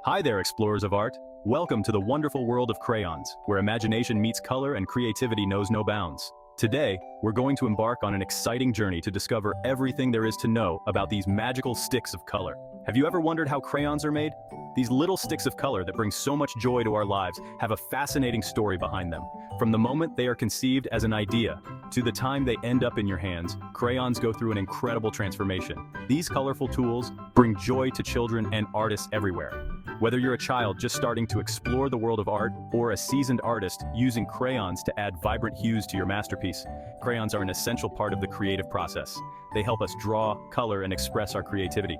Hi there, explorers of art. Welcome to the wonderful world of crayons, where imagination meets color and creativity knows no bounds. Today, we're going to embark on an exciting journey to discover everything there is to know about these magical sticks of color. Have you ever wondered how crayons are made? These little sticks of color that bring so much joy to our lives have a fascinating story behind them. From the moment they are conceived as an idea to the time they end up in your hands, crayons go through an incredible transformation. These colorful tools bring joy to children and artists everywhere. Whether you're a child just starting to explore the world of art or a seasoned artist using crayons to add vibrant hues to your masterpiece, crayons are an essential part of the creative process. They help us draw, color, and express our creativity.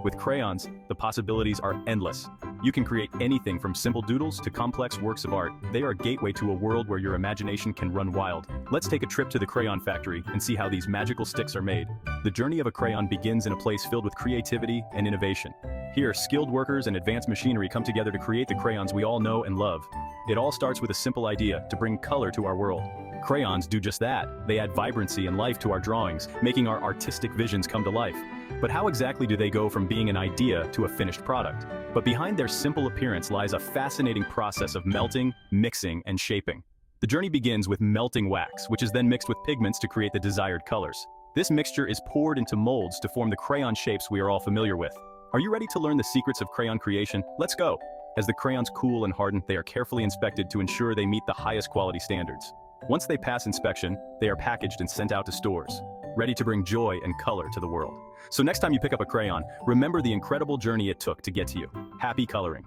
With crayons, the possibilities are endless. You can create anything from simple doodles to complex works of art. They are a gateway to a world where your imagination can run wild. Let's take a trip to the crayon factory and see how these magical sticks are made. The journey of a crayon begins in a place filled with creativity and innovation. Here, skilled workers and advanced machinery come together to create the crayons we all know and love. It all starts with a simple idea to bring color to our world. Crayons do just that. They add vibrancy and life to our drawings, making our artistic visions come to life. But how exactly do they go from being an idea to a finished product? But behind their simple appearance lies a fascinating process of melting, mixing, and shaping. The journey begins with melting wax, which is then mixed with pigments to create the desired colors. This mixture is poured into molds to form the crayon shapes we are all familiar with. Are you ready to learn the secrets of crayon creation? Let's go! As the crayons cool and harden, they are carefully inspected to ensure they meet the highest quality standards. Once they pass inspection, they are packaged and sent out to stores, ready to bring joy and color to the world. So next time you pick up a crayon, remember the incredible journey it took to get to you. Happy coloring!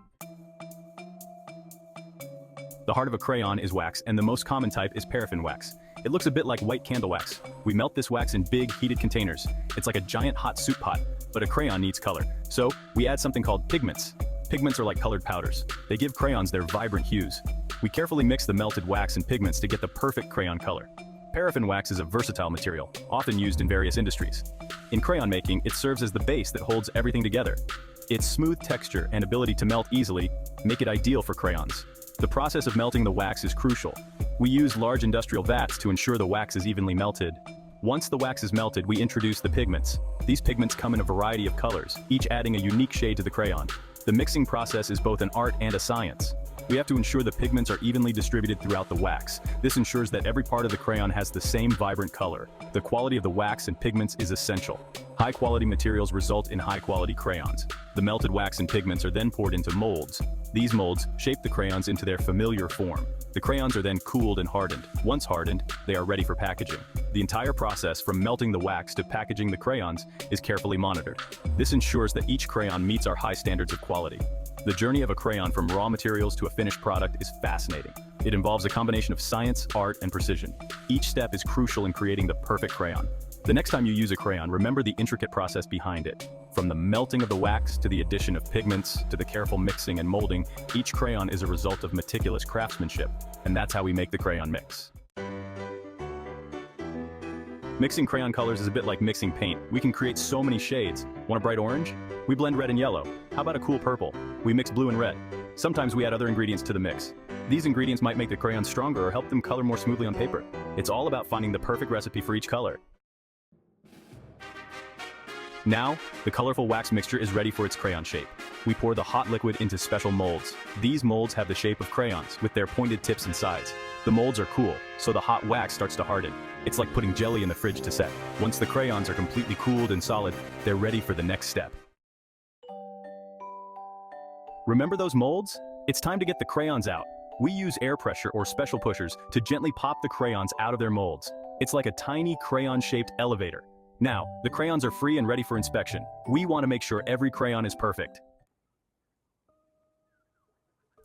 The heart of a crayon is wax, and the most common type is paraffin wax. It looks a bit like white candle wax. We melt this wax in big, heated containers. It's like a giant hot soup pot, but a crayon needs color. So we add something called pigments. Pigments are like colored powders. They give crayons their vibrant hues. We carefully mix the melted wax and pigments to get the perfect crayon color. Paraffin wax is a versatile material, often used in various industries. In crayon making, it serves as the base that holds everything together. Its smooth texture and ability to melt easily make it ideal for crayons. The process of melting the wax is crucial. We use large industrial vats to ensure the wax is evenly melted. Once the wax is melted, we introduce the pigments. These pigments come in a variety of colors, each adding a unique shade to the crayon. The mixing process is both an art and a science. We have to ensure the pigments are evenly distributed throughout the wax. This ensures that every part of the crayon has the same vibrant color. The quality of the wax and pigments is essential. High-quality materials result in high-quality crayons. The melted wax and pigments are then poured into molds. These molds shape the crayons into their familiar form. The crayons are then cooled and hardened. Once hardened, they are ready for packaging. The entire process from melting the wax to packaging the crayons is carefully monitored. This ensures that each crayon meets our high standards of quality. The journey of a crayon from raw materials to a finished product is fascinating. It involves a combination of science, art, and precision. Each step is crucial in creating the perfect crayon. The next time you use a crayon, remember the intricate process behind it. From the melting of the wax to the addition of pigments to the careful mixing and molding, each crayon is a result of meticulous craftsmanship, and that's how we make the crayon mix. Mixing crayon colors is a bit like mixing paint. We can create so many shades. Want a bright orange? We blend red and yellow. How about a cool purple? We mix blue and red. Sometimes we add other ingredients to the mix. These ingredients might make the crayons stronger or help them color more smoothly on paper. It's all about finding the perfect recipe for each color. Now, the colorful wax mixture is ready for its crayon shape. We pour the hot liquid into special molds. These molds have the shape of crayons, with their pointed tips and sides. The molds are cool, so the hot wax starts to harden. It's like putting jelly in the fridge to set. Once the crayons are completely cooled and solid, they're ready for the next step. Remember those molds? It's time to get the crayons out. We use air pressure or special pushers to gently pop the crayons out of their molds. It's like a tiny crayon-shaped elevator. Now, the crayons are free and ready for inspection. We want to make sure every crayon is perfect.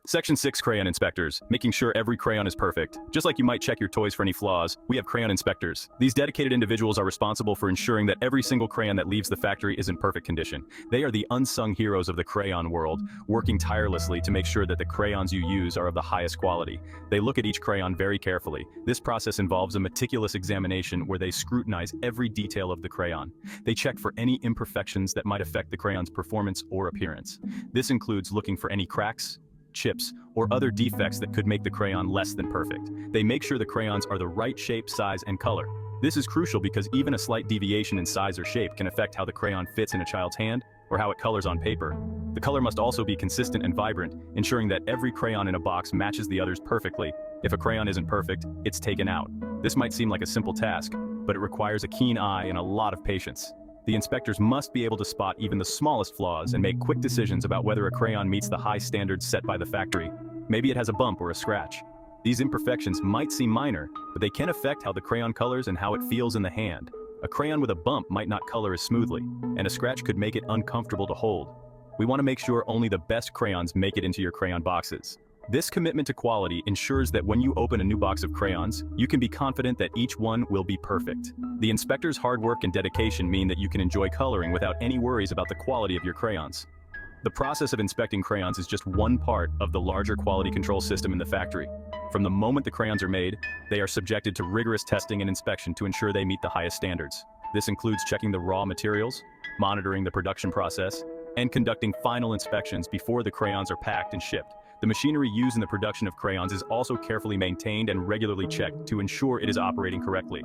Section 6 Crayon Inspectors, making sure every crayon is perfect. Just like you might check your toys for any flaws, we have crayon inspectors. These dedicated individuals are responsible for ensuring that every single crayon that leaves the factory is in perfect condition. They are the unsung heroes of the crayon world, working tirelessly to make sure that the crayons you use are of the highest quality. They look at each crayon very carefully. This process involves a meticulous examination where they scrutinize every detail of the crayon. They check for any imperfections that might affect the crayon's performance or appearance. This includes looking for any cracks, chips, or other defects that could make the crayon less than perfect. They make sure the crayons are the right shape, size, and color. This is crucial because even a slight deviation in size or shape can affect how the crayon fits in a child's hand or how it colors on paper. The color must also be consistent and vibrant, ensuring that every crayon in a box matches the others perfectly. If a crayon isn't perfect, it's taken out. This might seem like a simple task, but it requires a keen eye and a lot of patience. The inspectors must be able to spot even the smallest flaws and make quick decisions about whether a crayon meets the high standards set by the factory. Maybe it has a bump or a scratch. These imperfections might seem minor, but they can affect how the crayon colors and how it feels in the hand. A crayon with a bump might not color as smoothly, and a scratch could make it uncomfortable to hold. We want to make sure only the best crayons make it into your crayon boxes. This commitment to quality ensures that when you open a new box of crayons, you can be confident that each one will be perfect. The inspector's hard work and dedication mean that you can enjoy coloring without any worries about the quality of your crayons. The process of inspecting crayons is just one part of the larger quality control system in the factory. From the moment the crayons are made, they are subjected to rigorous testing and inspection to ensure they meet the highest standards. This includes checking the raw materials, monitoring the production process, and conducting final inspections before the crayons are packed and shipped. The machinery used in the production of crayons is also carefully maintained and regularly checked to ensure it is operating correctly.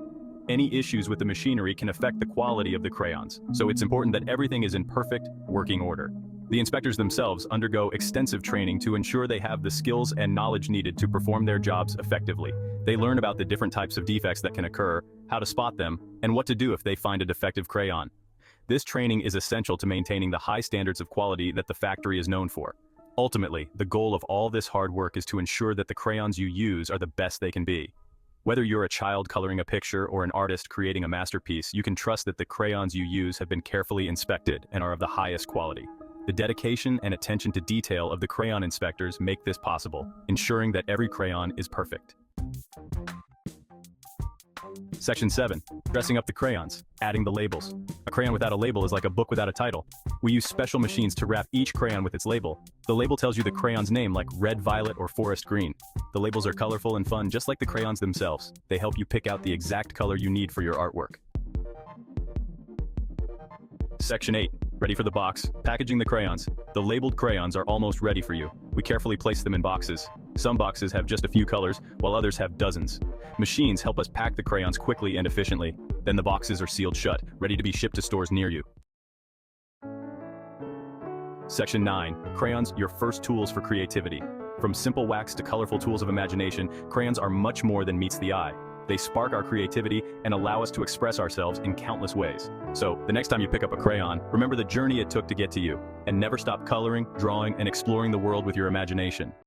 Any issues with the machinery can affect the quality of the crayons, so it's important that everything is in perfect working order. The inspectors themselves undergo extensive training to ensure they have the skills and knowledge needed to perform their jobs effectively. They learn about the different types of defects that can occur, how to spot them, and what to do if they find a defective crayon. This training is essential to maintaining the high standards of quality that the factory is known for. Ultimately, the goal of all this hard work is to ensure that the crayons you use are the best they can be. Whether you're a child coloring a picture or an artist creating a masterpiece, you can trust that the crayons you use have been carefully inspected and are of the highest quality. The dedication and attention to detail of the crayon inspectors make this possible, ensuring that every crayon is perfect. Section 7. Dressing up the crayons, adding the labels. A crayon without a label is like a book without a title. We use special machines to wrap each crayon with its label. The label tells you the crayon's name, like red, violet, or forest green. The labels are colorful and fun, just like the crayons themselves. They help you pick out the exact color you need for your artwork. Section 8. Ready for the box. Packaging the crayons. The labeled crayons are almost ready for you. We carefully place them in boxes. Some boxes have just a few colors, while others have dozens. Machines help us pack the crayons quickly and efficiently. Then the boxes are sealed shut, ready to be shipped to stores near you. Section 9. Crayons, your first tools for creativity. From simple wax to colorful tools of imagination, crayons are much more than meets the eye. They spark our creativity and allow us to express ourselves in countless ways. So, the next time you pick up a crayon, remember the journey it took to get to you, and never stop coloring, drawing, and exploring the world with your imagination.